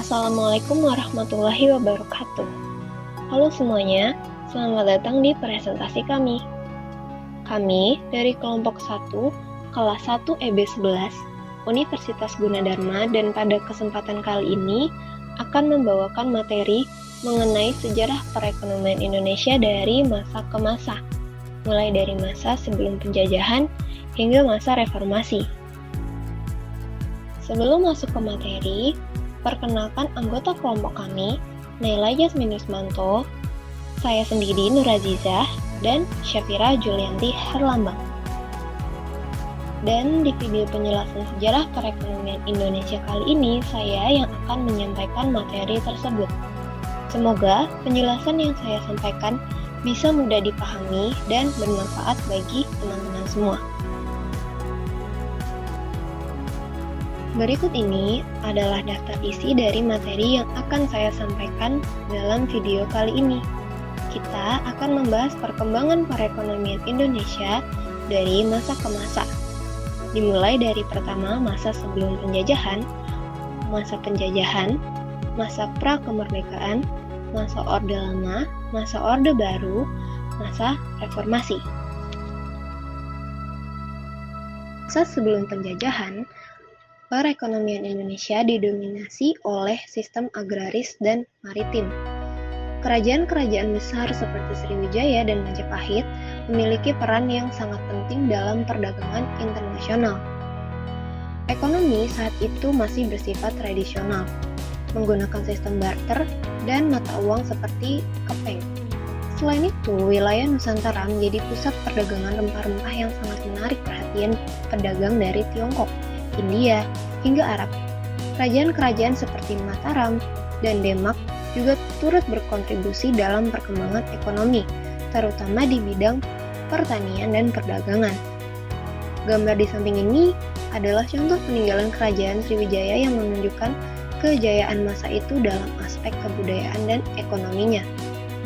Assalamualaikum warahmatullahi wabarakatuh. Halo semuanya, selamat datang di presentasi kami. Kami dari kelompok 1, kelas 1 EB11, Universitas Gunadarma, dan pada kesempatan kali ini akan membawakan materi mengenai sejarah perekonomian Indonesia dari masa ke masa, mulai dari masa sebelum penjajahan hingga masa reformasi. Sebelum masuk ke materi, perkenalkan anggota kelompok kami, Naila Yasmin Yusmanto, saya sendiri Nur Azizah, dan Syafira Julianti Herlambang. Dan di video penjelasan sejarah perekonomian Indonesia kali ini, saya yang akan menyampaikan materi tersebut. Semoga penjelasan yang saya sampaikan bisa mudah dipahami dan bermanfaat bagi teman-teman semua. Berikut ini adalah daftar isi dari materi yang akan saya sampaikan dalam video kali ini. Kita akan membahas perkembangan perekonomian Indonesia dari masa ke masa. Dimulai dari pertama masa sebelum penjajahan, masa pra-kemerdekaan, masa Orde Lama, masa Orde Baru, masa Reformasi. Masa sebelum penjajahan, perekonomian Indonesia didominasi oleh sistem agraris dan maritim. Kerajaan-kerajaan besar seperti Sriwijaya dan Majapahit memiliki peran yang sangat penting dalam perdagangan internasional. Ekonomi saat itu masih bersifat tradisional, menggunakan sistem barter dan mata uang seperti kepeng. Selain itu, wilayah Nusantara menjadi pusat perdagangan rempah-rempah yang sangat menarik perhatian pedagang dari Tiongkok, India, hingga Arab. Kerajaan-kerajaan seperti Mataram dan Demak juga turut berkontribusi dalam perkembangan ekonomi, terutama di bidang pertanian dan perdagangan. Gambar di samping ini adalah contoh peninggalan kerajaan Sriwijaya yang menunjukkan kejayaan masa itu dalam aspek kebudayaan dan ekonominya.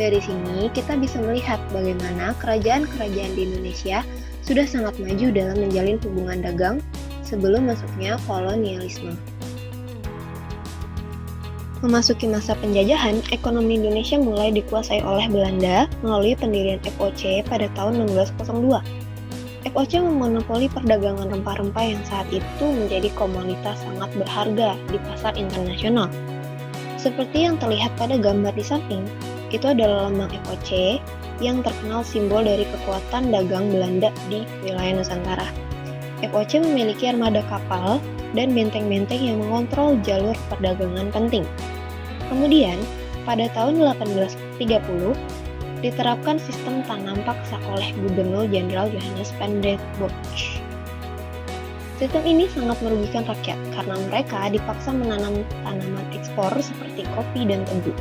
Dari sini kita bisa melihat bagaimana kerajaan-kerajaan di Indonesia sudah sangat maju dalam menjalin hubungan dagang sebelum masuknya kolonialisme. Memasuki masa penjajahan, ekonomi Indonesia mulai dikuasai oleh Belanda melalui pendirian FOC pada tahun 1602. FOC memonopoli perdagangan rempah-rempah yang saat itu menjadi komoditas sangat berharga di pasar internasional. Seperti yang terlihat pada gambar di samping, itu adalah lambang FOC yang terkenal simbol dari kekuatan dagang Belanda di wilayah Nusantara. FOC memiliki armada kapal dan benteng-benteng yang mengontrol jalur perdagangan penting. Kemudian, pada tahun 1830, diterapkan sistem tanam paksa oleh Gubernur Jenderal Johannes van der Bosch. Sistem ini sangat merugikan rakyat karena mereka dipaksa menanam tanaman ekspor seperti kopi dan tebu,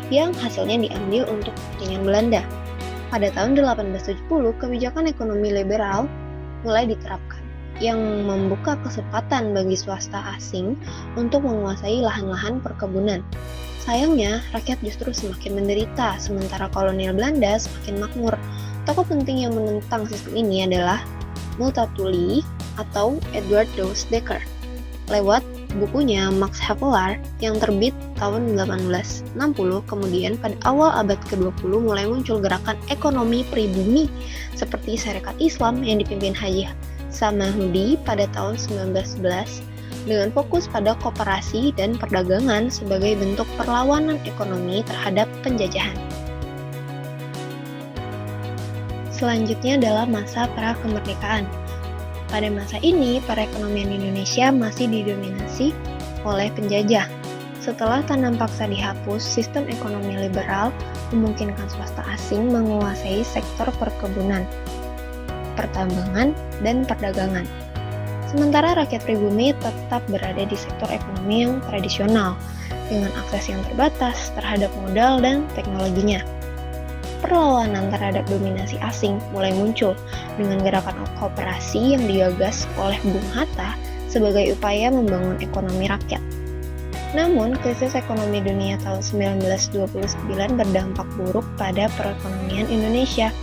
yang hasilnya diambil untuk kepentingan Belanda. Pada tahun 1870, kebijakan ekonomi liberal mulai diterapkan, yang membuka kesempatan bagi swasta asing untuk menguasai lahan-lahan perkebunan. Sayangnya, rakyat justru semakin menderita, sementara kolonial Belanda semakin makmur. Tokoh penting yang menentang sistem ini adalah Multatuli atau Edward Douce Dekker, lewat bukunya Max Havelaar yang terbit tahun 1860. Kemudian pada awal abad ke-20 mulai muncul gerakan ekonomi pribumi seperti Sarekat Islam yang dipimpin Haji Samahudi pada tahun 1911 dengan fokus pada koperasi dan perdagangan sebagai bentuk perlawanan ekonomi terhadap penjajahan. Selanjutnya adalah masa pra-kemerdekaan. Pada masa ini, perekonomian Indonesia masih didominasi oleh penjajah. Setelah tanam paksa dihapus, sistem ekonomi liberal memungkinkan swasta asing menguasai sektor perkebunan, pertambangan, dan perdagangan. Sementara rakyat pribumi tetap berada di sektor ekonomi yang tradisional, dengan akses yang terbatas terhadap modal dan teknologinya. Perlawanan terhadap dominasi asing mulai muncul dengan gerakan koperasi yang digagas oleh Bung Hatta sebagai upaya membangun ekonomi rakyat. Namun, krisis ekonomi dunia tahun 1929 berdampak buruk pada perekonomian Indonesia.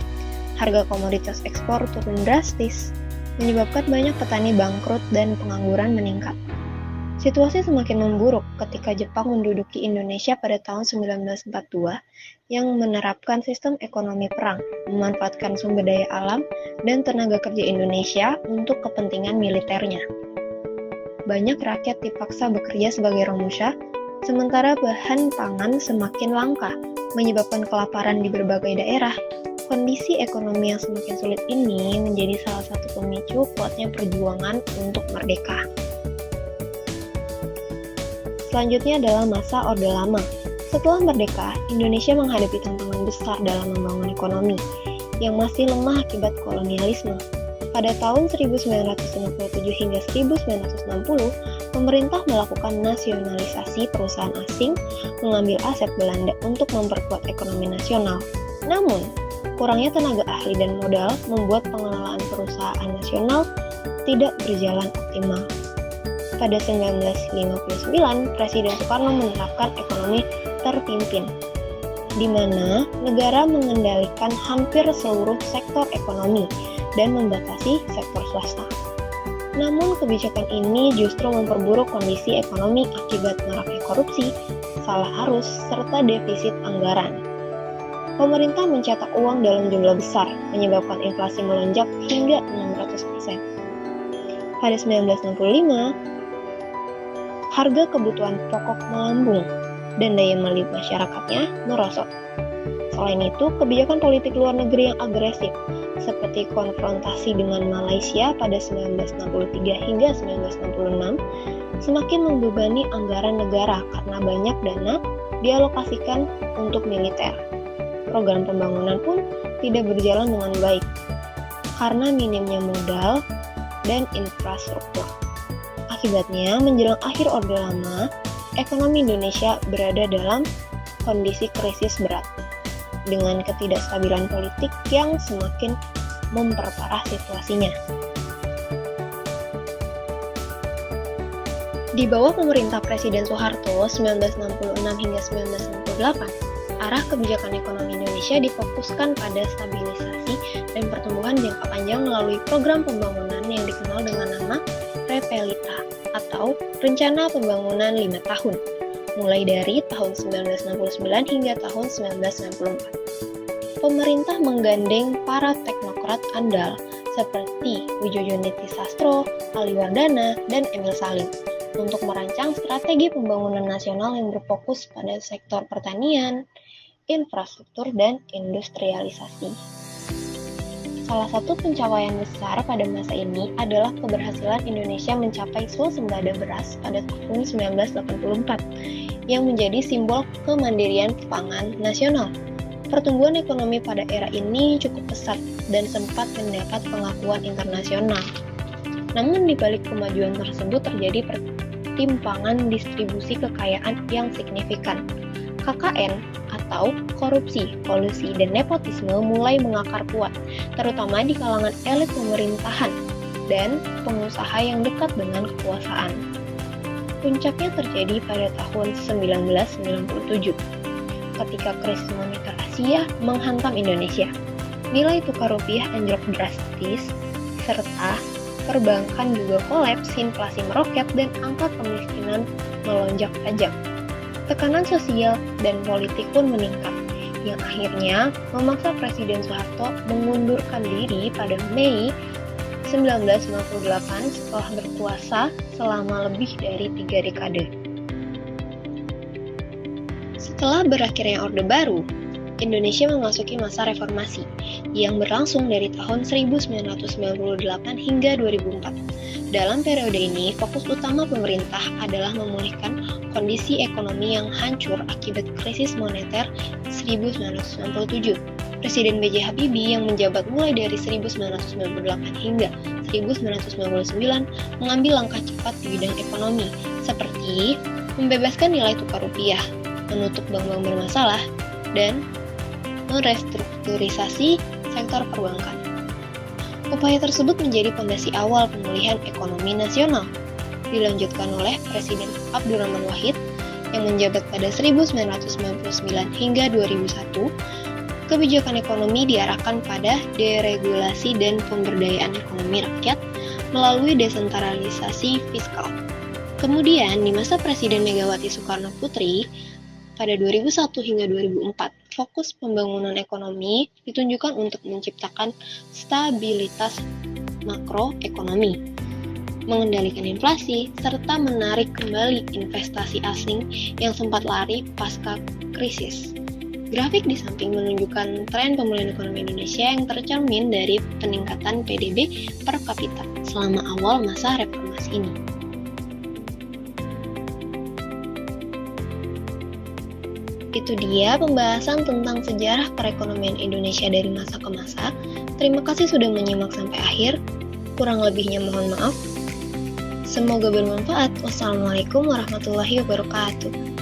Harga komoditas ekspor turun drastis, menyebabkan banyak petani bangkrut dan pengangguran meningkat. Situasi semakin memburuk ketika Jepang menduduki Indonesia pada tahun 1942 yang menerapkan sistem ekonomi perang, memanfaatkan sumber daya alam dan tenaga kerja Indonesia untuk kepentingan militernya. Banyak rakyat dipaksa bekerja sebagai romusha, sementara bahan pangan semakin langka, menyebabkan kelaparan di berbagai daerah. Kondisi ekonomi yang semakin sulit ini menjadi salah satu pemicu kuatnya perjuangan untuk merdeka. Selanjutnya adalah masa Orde Lama. Setelah merdeka, Indonesia menghadapi tantangan besar dalam membangun ekonomi yang masih lemah akibat kolonialisme. Pada tahun 1957 hingga 1960, pemerintah melakukan nasionalisasi perusahaan asing, mengambil aset Belanda untuk memperkuat ekonomi nasional. Namun, kurangnya tenaga ahli dan modal membuat pengelolaan perusahaan nasional tidak berjalan optimal. Pada 1959, Presiden Soekarno menerapkan ekonomi terpimpin, di mana negara mengendalikan hampir seluruh sektor ekonomi dan membatasi sektor swasta. Namun, kebijakan ini justru memperburuk kondisi ekonomi akibat maraknya korupsi, salah arus, serta defisit anggaran. Pemerintah mencetak uang dalam jumlah besar, menyebabkan inflasi melonjak hingga 600%. Pada 1965, harga kebutuhan pokok melambung dan daya beli masyarakatnya merosot. Selain itu, kebijakan politik luar negeri yang agresif seperti konfrontasi dengan Malaysia pada 1963 hingga 1966 semakin membebani anggaran negara karena banyak dana dialokasikan untuk militer. Program pembangunan pun tidak berjalan dengan baik karena minimnya modal dan infrastruktur. Akibatnya, menjelang akhir Orde Lama, ekonomi Indonesia berada dalam kondisi krisis berat, dengan ketidakstabilan politik yang semakin memperparah situasinya. Di bawah pemerintah Presiden Soeharto 1966 hingga 1968, arah kebijakan ekonomi Indonesia difokuskan pada stabilisasi dan pertumbuhan jangka panjang melalui program pembangunan yang dikenal dengan nama Repelita atau Rencana Pembangunan 5 Tahun, mulai dari tahun 1969 hingga tahun 1994. Pemerintah menggandeng para teknokrat andal seperti Widjojo Nitisastro, Ali Wardana, dan Emil Salim untuk merancang strategi pembangunan nasional yang berfokus pada sektor pertanian, infrastruktur, dan industrialisasi. Salah satu pencapaian besar pada masa ini adalah keberhasilan Indonesia mencapai swasembada beras pada tahun 1984 yang menjadi simbol kemandirian pangan nasional. Pertumbuhan ekonomi pada era ini cukup pesat dan sempat mendapat pengakuan internasional. Namun di balik kemajuan tersebut terjadi pertimpangan distribusi kekayaan yang signifikan. KKN atau korupsi, kolusi, dan nepotisme mulai mengakar kuat, terutama di kalangan elit pemerintahan dan pengusaha yang dekat dengan kekuasaan. Puncaknya terjadi pada tahun 1997, ketika krisis moneter Asia menghantam Indonesia. Nilai tukar rupiah anjlok drastis, serta perbankan juga kolaps, inflasi meroket, dan angka kemiskinan melonjak tajam. Tekanan sosial dan politik pun meningkat, yang akhirnya memaksa Presiden Soeharto mengundurkan diri pada Mei 1998 setelah berkuasa selama lebih dari 3 dekade. Setelah berakhirnya Orde Baru, Indonesia memasuki masa reformasi yang berlangsung dari tahun 1998 hingga 2004. Dalam periode ini, fokus utama pemerintah adalah memulihkan kondisi ekonomi yang hancur akibat krisis moneter 1997. Presiden B.J. Habibie yang menjabat mulai dari 1998 hingga 1999 mengambil langkah cepat di bidang ekonomi, seperti membebaskan nilai tukar rupiah, menutup bank-bank bermasalah, dan merestrukturisasi sektor perbankan. Upaya tersebut menjadi fondasi awal pemulihan ekonomi nasional, dilanjutkan oleh Presiden Abdurrahman Wahid yang menjabat pada 1999 hingga 2001. Kebijakan ekonomi diarahkan pada deregulasi dan pemberdayaan ekonomi rakyat melalui desentralisasi fiskal. Kemudian, di masa Presiden Megawati Soekarno Putri, pada 2001 hingga 2004, fokus pembangunan ekonomi ditunjukkan untuk menciptakan stabilitas makroekonomi, mengendalikan inflasi, serta menarik kembali investasi asing yang sempat lari pasca krisis. Grafik di samping menunjukkan tren pemulihan ekonomi Indonesia yang tercermin dari peningkatan PDB per kapita selama awal masa reformasi ini. Itu dia pembahasan tentang sejarah perekonomian Indonesia dari masa ke masa. Terima kasih sudah menyimak sampai akhir. Kurang lebihnya mohon maaf. Semoga bermanfaat. Wassalamualaikum warahmatullahi wabarakatuh.